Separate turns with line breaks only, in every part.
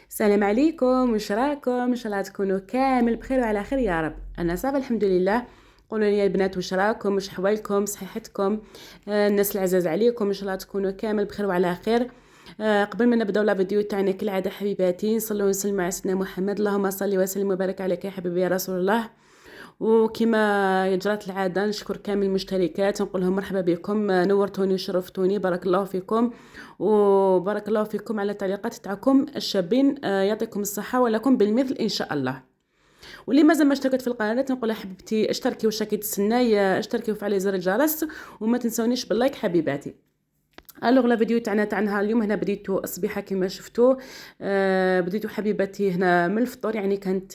السلام عليكم، واش راكم؟ ان شاء الله تكونوا كامل بخير وعلى خير يا رب. انا صافا الحمد لله. قولوا لي البنات واش راكم، واش حوالكم، صحتكم؟ الناس العزاز عليكم ان شاء الله تكونوا كامل بخير وعلى خير. قبل ما نبداو لا فيديو تاعنا كالعاده حبيباتي نصلوا ونسلموا على سيدنا محمد، اللهم صل وسلم وبارك عليك يا حبيبي يا رسول الله. وكما جرت العاده نشكر كامل المشتركات نقول لهم مرحبا بكم، نورتوني وشرفتوني، بارك الله فيكم. وبارك الله فيكم على التعليقات تاعكم الشابين، يعطيكم الصحه ولكم بالمثل ان شاء الله. واللي مازال ما اشتركت في القناه نقول لها حبيبتي اشتركي واش راكي تسناي، اشتركي وفعلي زر الجرس وما تنسونيش باللايك حبيباتي. الوغ لا فيديو تاعنا نهار اليوم هنا بديتو الصبيحه كما شفتوا. بديتو حبيباتي هنا من الفطور، يعني كانت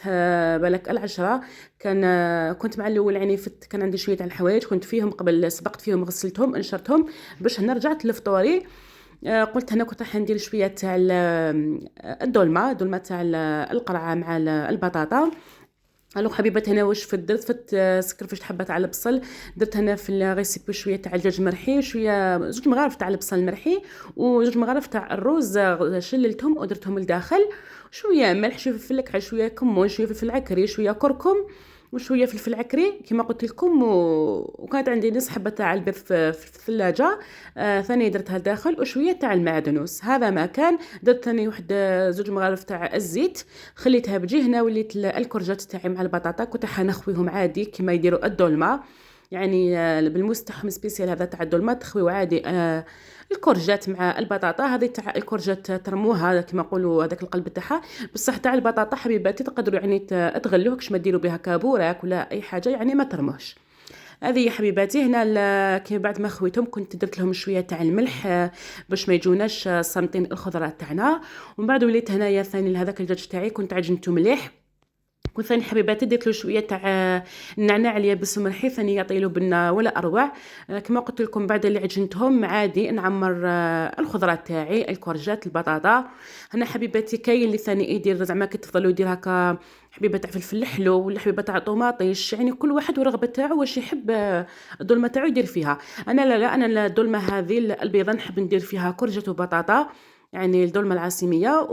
بالك العشرة. كان كنت مع الاول يعني كان عندي شويه تاع الحوايج كنت فيهم قبل، سبقت فيهم غسلتهم نشرتهم باش هنا رجعت لفطوري. قلت هنا كنت راح ندير شويه تاع الدولمه تاع القرعه مع البطاطا. الو حبيبات هنا واش درت سكرفشت حبه تاع البصل، درت هنا في الريسيبي شويه تاع الدجاج مرحي وشويه زوج مغارف تاع البصل مرحي وزوج مغارف تاع الرز، شللتهم ودرتهم لداخل. شويه ملح، شويه فلفل اكحل، شويه كمون، شويه فلفل عكري، شويه كركم وشويه فلفل عكري كما قلت لكم وكانت عندي نص حبه تاع البيض في الثلاجه. ثاني درتها لداخل وشويه تاع المعدنوس. هذا ما كان. درت ثاني واحد زوج مغارف تاع الزيت، خليتها بجي. هنا وليت الكرجات تاعي مع البطاطا كنت حنخويهم عادي كما يديروا الدولمه، يعني بالموس تاعهم سبيسيال هذا تاع الدولمه تخويو عادي. الكرجات مع البطاطا هذه تاع الكرجات ترموها كما نقولوا هذاك القلب تاعها، بصح تاع البطاطا حبيباتي تقدروا يعني تغلوه كش ما ديروا بها كابوراك ولا اي حاجه، يعني ما ترموهش. هذه يا حبيباتي هنا كي بعد ما خويتهم كنت درت لهم شويه تاع الملح، باش ما يجوناش صامتين الخضرات تاعنا. ومن بعد وليت هنايا ثاني لهذاك الدجاج تاعي كنت عجنته مليح. كنت ثاني حبيباتي درت له شويه تاع النعناع اليابس وملحي ثاني يعطي له بنه ولا اروع. كما قلت لكم بعد اللي عجنتهم عادي نعمر الخضرات تاعي الكورجات البطاطا. هنا حبيباتي كاين اللي ثاني يدير زعما كي تفضلوا يدير هكا حبيبه تاع فلفل حلو ولا حبيبه تاع طوماطيش، يعني كل واحد والرغبه تاعو واش يحب الدولمه تاعو يدير فيها. انا لا انا الدولمه هذه البيضه نحب ندير فيها كرجه وبطاطا، يعني الدولمه العاصميه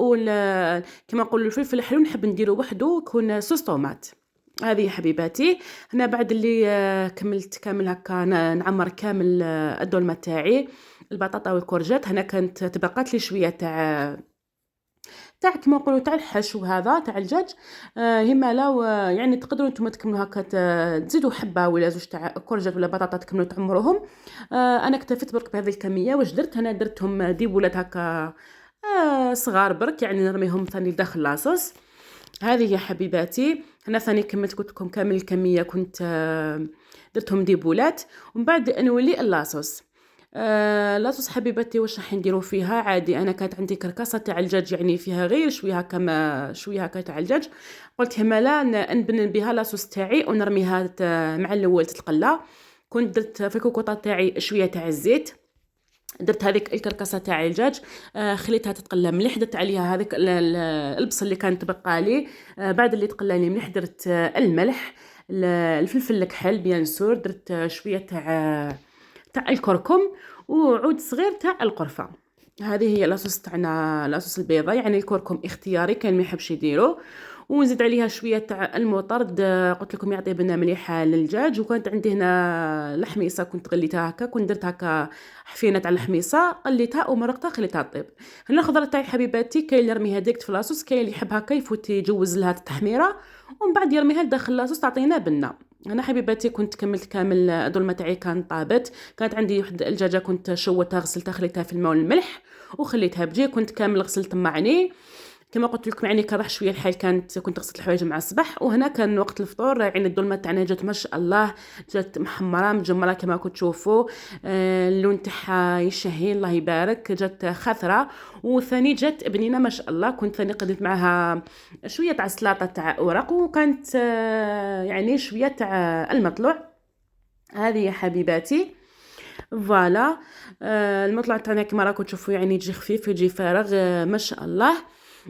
كما نقولوا الفلفل الحلو نحب نديرو وحده يكون صوص طوماط. هذه يا حبيباتي هنا بعد اللي كملت كامل هكا نعمر كامل الدولمه تاعي البطاطا والكورجات. هنا كانت تبقات لي شويه تاع كما نقولوا تاع الحشو هذا تاع الدجاج. هما لو يعني تقدروا نتوما تكملوا هكا تزيدوا حبه ولا زوج تاع كورجات ولا بطاطا تكملوا تعمروهم. انا اكتفيت برك بهذه الكميه. واش درت انا درتهم ديبولات هكا صغار برك، يعني نرميهم ثاني داخل لاصوص. هذه يا حبيباتي هنا ثاني كملت قلت لكم كامل الكميه كنت درتهم ديبولات. ومن بعد نولي اللاصوص. لاصوص حبيبتي واش راح نديرو فيها عادي. انا كانت عندي كركاسه تاع الدجاج يعني فيها غير شويه هكا شويه هكا تاع الدجاج، قلت همالا نبنن بها لاصوص تاعي ونرميها مع الاول تتقلى. كنت درت في الكوكوطه تاعي شويه تاع الزيت، درت هذيك الكركسه تاع الدجاج، خليتها تتقلى مليح. درت عليها هذيك البصل اللي كان تبقى لي، بعد اللي تقلى لي مليح درت الملح، الفلفل الكحل بيان سور، درت شويه تاع الكركم وعود صغير تاع القرفه. هذه هي لاصوص تاعنا، لاصوص البيضه، يعني الكركم اختياري كان ما يحبش يديرو. ونزيد عليها شويه تاع المطرد، قلت لكم يعطي بنه مليحه للدجاج. وكانت عندي هنا الحميصه كنت غليتها هكا، كنت درت هكا حفينه تاع الحميصه قليتها ومرقتها خليتها طيب. هنا الخضره تاعي حبيباتي كاين اللي يرميها ديريكت في لاصوص، كاين اللي يحب هكا يفوت يجوز لها التحميره ومن بعد يرميها لداخل لاصوص تعطينا بنه. انا حبيباتي كنت كملت كامل الدولمه تاعي كان طابت. كانت عندي واحد الدجاجه كنت شوتها غسلتها خليتها في الماء والملح وخليتها بجي. كنت كامل غسلت معني كما قلت لكم، يعني كان راح شويه الحال كنت غسلت الحوايج مع الصباح. وهنا كان وقت الفطور، يعني الدولمه تاعنا جات ما شاء الله، جات محمره مجمره كما كنت تشوفوا. اللون تاعها يشهي الله يبارك، جات خضراء وثاني جات بنينه ما شاء الله. كنت ثاني قدمت معها شويه تاع سلطه تاع اوراق، وكانت يعني شويه تاع المطلوع. هذه يا حبيباتي فوالا. المطلع تاعنا كما راكم تشوفوا يعني يجي خفيف يجي فارغ، ما شاء الله.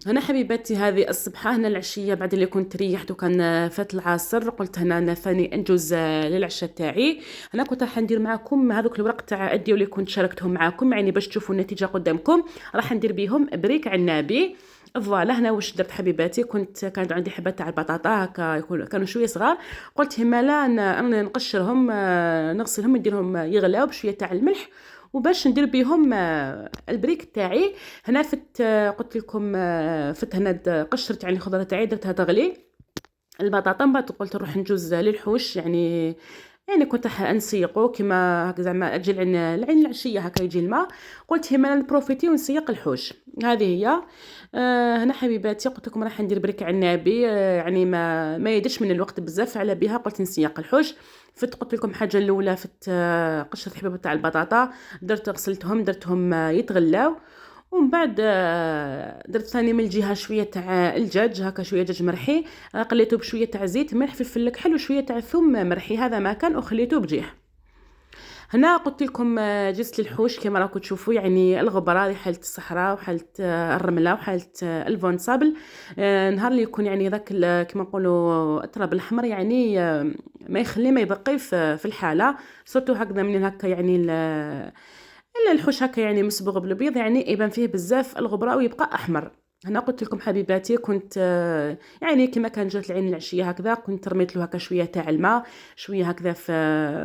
هنا حبيباتي هذه الصبحه، هنا العشيه بعد اللي كنت ريحت وكان فات العصر، قلت هنا انا ثاني انجز للعشاء تاعي. هنا كنت راح ندير معكم هذوك الورق تاع الديو اللي كنت شاركتهم معكم، يعني باش تشوفوا النتيجه قدامكم. راح ندير بهم بريك عنابي. فوالا هنا واش درت حبيباتي، كانت عندي حبات تاع البطاطا هكا كانوا شويه صغار، قلت همالا نقشرهم، نغسلهم نديرهم يغلاو بشويه تاع الملح، وباش ندير بيهم البريك تاعي. هنا فت قلت لكم فت هنا قشرت يعني الخضره تاعي درتها تغلي البطاطا، من بعد قلت نروح نجوز للحوش، يعني كنت نسيقو كيما هكا زعما اجي العين العشيه هكا يجي الماء، قلت هما نبروفيتي ونسيق الحوش. هذه هي. هنا حبيباتي قلت لكم راح ندير بريك عنابي، يعني ما يدش من الوقت بزاف على بها، قلت نسيق الحوش. فت قلت لكم حاجه الاولى، فت قشرت حبيبه تاع البطاطا، غسلتهم درتهم يتغلاو، ومن بعد درت ثاني من الجهه شويه تاع الدجاج هكا، شويه دجاج مرحي، قليته بشويه تاع زيت ملح فلفل الكحل وشويه تاع ثوم مرحي، هذا ما كان، وخليته بجيه. هنا قلت لكم جزت للحوش كما راكم تشوفوا، يعني الغبره حالة الصحراء وحالة الرمله وحالة الفون صابل. نهار اللي يكون يعني ذاك كما نقولوا التراب الاحمر، يعني ما يخلي ما يبقي في الحاله، سورتو هكذا من هكا يعني الا الحوش هكا يعني مصبوغ بالبيض، يعني يبان فيه بزاف الغبره ويبقى احمر. هنا قلت لكم حبيباتي كنت يعني كما كان جات العين العشيه هكذا، كنت رميت له هكا شويه تاع الماء، شويه هكذا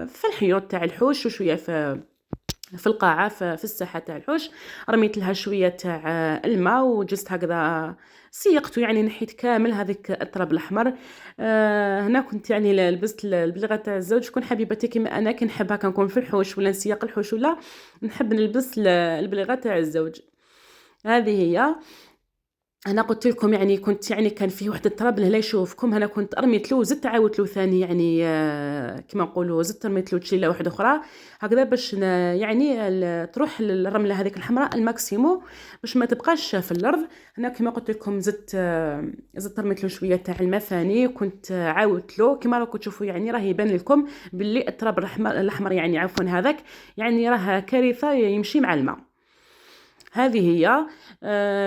في الحيوط تاع الحوش، وشويه في القاعه في الساحه تاع الحوش، رميت لها شويه تاع الماء، وجست هكذا سيقته، يعني نحيت كامل هذيك التراب الاحمر. هنا كنت يعني لبست البلغه تاع الزوج، شكون حبيبتي كيما انا كنحب هكا نكون في الحوش ولا نسيق الحوش، ولا نحب نلبس البلغه تاع الزوج. هذه هي. انا قلت لكم يعني كنت يعني كان فيه واحد التراب لهلا يشوفكم، انا كنت رميت له زدت عاودت له ثاني، يعني كما نقولوا زدت رميت له تشيله واحده اخرى هكذا، باش يعني تروح الرمله هذيك الحمراء الماكسيمو، باش ما تبقاش في الارض. هنا كما قلت لكم زدت رميت له شويه تاع الماء ثاني، كنت عاودت له كما راكم تشوفوا، يعني راه يبان لكم باللي التراب الاحمر يعني عفوا هذاك يعني راه كارثه يمشي مع الماء. هذه هي.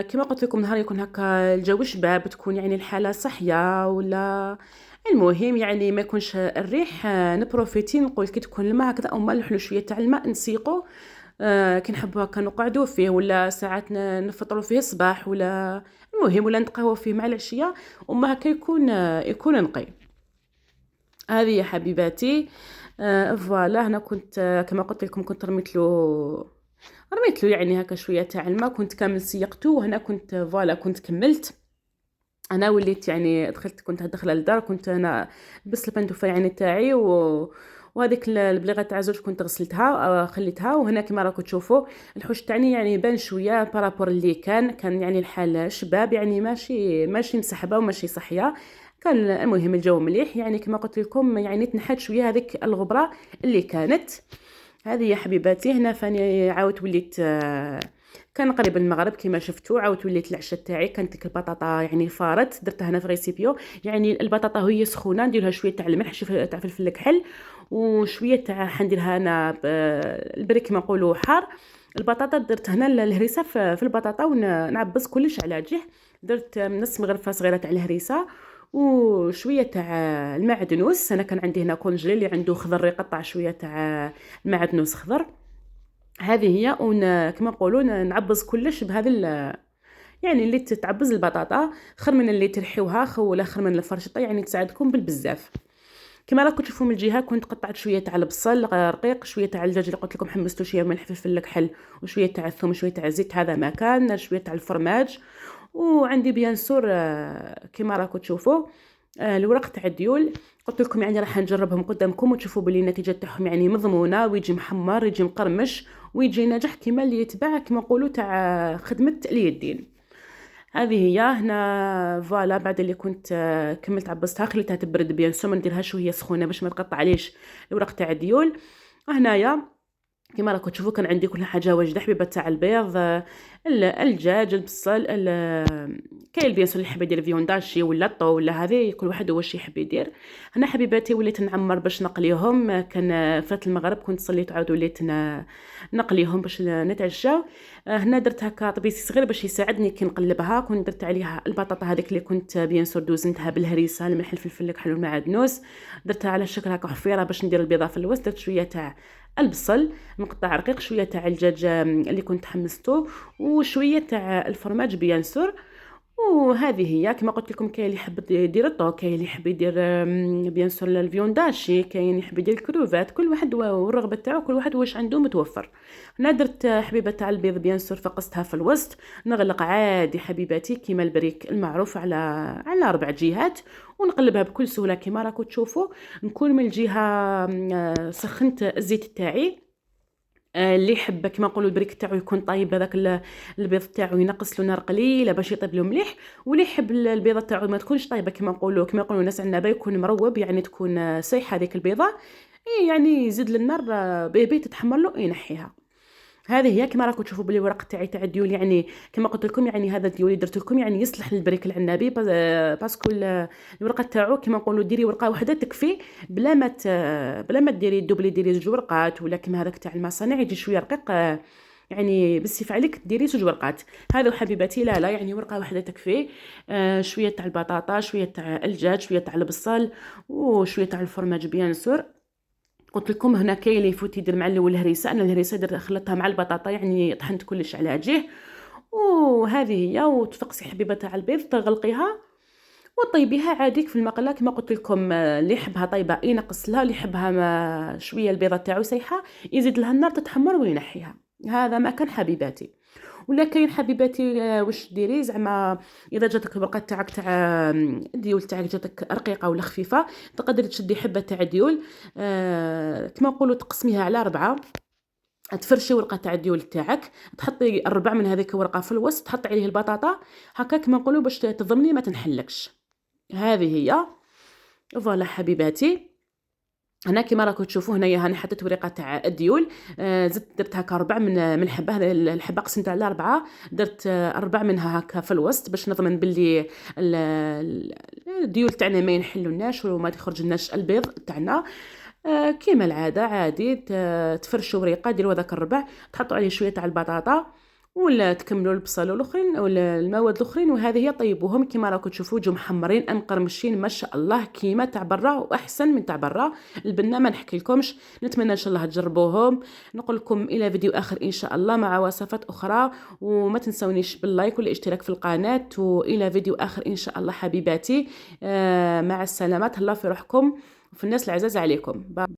كما قلت لكم نهار يكون هكا الجو شباب، تكون يعني الحاله صحيه، ولا المهم يعني ما يكونش الريح، نبروفيتي نقول كي تكون الماء هكذا او ماء نحلو شويه تاع الماء نسيقو، كي نحبوا هكا نقعدوا فيه، ولا ساعات نفطروا فيه الصباح، ولا المهم ولا نتقهوى فيه مع العشيه، وما هكا يكون نقي. هذه يا حبيباتي. فوالا هنا كنت كما قلت لكم كنت رميت له يعني هكا شويه تاع الماء، كنت كامل سيقته، وهنا كنت فوالا كنت كملت. انا وليت يعني كنت داخله للدار، كنت انا لبست البنتوفه يعني تاعي وهذيك البليغه تاع زوج كنت غسلتها خليتها. وهنا كما راكم تشوفوا الحوش تاعي يعني بان شويه بارابور اللي كان يعني الحال شباب، يعني ماشي مسحبه وماشي صحيه، كان المهم الجو مليح، يعني كما قلت لكم يعني تنحت شويه هذيك الغبره اللي كانت. هذه يا حبيباتي. هنا فاني عاودت وليت كان قريب المغرب كما شفتوا، عاودت وليت العشاء تاعي، كانت ديك البطاطا يعني فارت، درتها هنا في ريسيبيو، يعني البطاطا وهي سخونه نديرها شويه تاع الملح شويه تاع فلفل الكحل وشويه تاع حنديرها انا البريك كما نقولوا حار. البطاطا درت هنا الهريسه في البطاطا ونعبس كلش على جه، درت نص مغرفه صغيره تاع الهريسه وشويه تاع المعدنوس، انا كان عندي هنا كونجلي اللي عنده خضر يقطع شويه تاع المعدنوس خضر. هذه هي. كما نقولوا نعبز كلش بهذا يعني اللي تتعبز البطاطا خير من اللي ترحيوها ولا خير من الفرشطه، يعني تساعدكم بالبزاف. كما راكم تشوفوا من الجهه كنت قطعت شويه تاع البصل رقيق، شويه تاع الدجاج اللي قلت لكم حمستو شويه ملح فلفل الكحل وشويه تاع الثوم شويه تاع الزيت، هذا ما كان، شويه تاع الفرماج، وعندي بيان سور كما راكم تشوفوا الورق تاع الديول. قلت لكم يعني راح نجربهم قدامكم وتشوفوا بلي النتيجه تاعهم يعني مضمونه، ويجي محمر يجي مقرمش ويجي ناجح كما اللي يتباع كما نقولوا تاع خدمه اليدين. هذه هي. هنا فوالا بعد اللي كنت كملت عبستها خليتها تبرد بيان سو، ما نديرهاش وهي سخونه باش ما تقطع عليش الورق تاع الديول. وهنايا كما راكم تشوفوا كان عندي كل حاجه واجده، حبيبه تاع البيض، الدجاج، البصل، كاين بيان سور اللي يحب يدير فيونداشي ولا طو ولا هذه كل واحد واش يحب يدير. هنا حبيباتي وليت نعمر باش نقليهم، كان فات المغرب كنت صليت عاود وليت نقليهم باش نتعشاو. هنا درت هكا طبيسي صغير باش يساعدني كي نقلبها، كنت درت عليها البطاطا هذيك اللي كنت بيان سور دوزنتها بالهريسه الملح الفلفل الكحل والمعدنوس، درتها على شكل هكا حفيره باش ندير البيضه في الوسط، درت شويه تاع البصل مقطع رقيق، شويه تاع الدجاج اللي كنت حمسته، وشويه تاع الفرماج بيان سور، وهذه هي كما قلت لكم. كاين اللي يحب يدير الطوك، كاين اللي يحب يدير بيان سور الفيونداشي، كاين يحب يدير الكروفات، كل واحد والرغبه تاعو، كل واحد واش عنده متوفر. هنا درت حبيبه تاع البيض بيان سور، فقستها في الوسط، نغلق عادي حبيباتي كيما البريك المعروف على 4 جهات، ونقلبها بكل سهوله كيما راكم تشوفوا. نكون من الجهه سخنت الزيت تاعي. اللي يحب كما نقولوا البريك تاعو يكون طايب، هذاك البيض تاعو ينقص له نار قليله باش يطيب له مليح. واللي يحب البيضه تاعو ما تكونش طايبه كما نقولوا الناس عندنا يكون مروب، يعني تكون سايحه هذيك البيضه، يعني يزيد للنار بيبي تتحمر له ينحيها. هذه هي كما راكم تشوفوا بلي الورق تاعي تاع الديول، يعني كما قلت لكم يعني هذا الديول اللي درت لكم يعني يصلح للبريك العنابي، باسكو الورقه تاعو كما نقولوا ديري ورقه واحده تكفي، بلا ما ديري دوبلي، ديري 2 ورقات، ولا كما هذاك تاع المصانع يجي شويه رقيق، يعني بالسيف عليك ديري 2 ورقات. هذا حبيباتي لا يعني ورقه واحده تكفي. شويه تاع البطاطا، شويه تاع الدجاج، شويه تاع البصل، وشويه تاع الفرماج بيان سور. قلت لكم هنا كاين اللي يفوت يدير مع الاول الهريسه، انا الهريسه درت خلطتها مع البطاطا، يعني طحنت كلش على جهه. وهذه هي. وتفقسي حبيبه تاع البيض، تغلقيها وطيبيها عاديك في المقله كما قلت لكم. اللي يحبها طيبه ينقص لها، اللي يحبها شويه البيضه تاعو سايحه يزيد لها النار تتحمر وينحيها. هذا ما كان حبيباتي. ولا كاين حبيباتي واش ديري زعما اذا جاتك الورقه تاعك تاع الديول تاعك جاتك رقيقه ولا خفيفه، تقدري تشدي حبه تاع ديول كما نقولوا تقسميها على 4، تفرشي ورقه تاع الديول تاعك، تحطي 4 من هذيك ورقه في الوسط، تحطي عليه البطاطا هكا كما نقولوا باش تضمني ما تنحلكش. هذه هي. فوالا حبيباتي، هنا كيما راكم تشوفوا هنايا هاني حطيت ورقه تاع الديول، زدت درت هكا 4 من حبه، هذه الحبه قسمتها على 4، درت 4 منها هكا في الوسط باش نضمن باللي الديول تاعنا ما ينحلوناش وما تخرج لناش البيض تاعنا. كيما العاده عادي تفرشوا ورقه، ديروا هذاك الربع، تحطوا عليه شويه تاع البطاطا، ولا تكملوا البصل والاخرين ولا المواد الاخرين، وهذه هي طيبوهم كيما راكم تشوفوا جو محمرين مقرمشين ما شاء الله كيما تاع برا واحسن من تاع برا. البنه ما نحكي لكمش. نتمنى ان شاء الله تجربوهم. نقول لكم الى فيديو اخر ان شاء الله مع وصفات اخرى، وما تنسونيش باللايك والاشتراك في القناه، والى فيديو اخر ان شاء الله حبيباتي. مع السلامه، تهلاو في روحكم وفي الناس العزاز عليكم.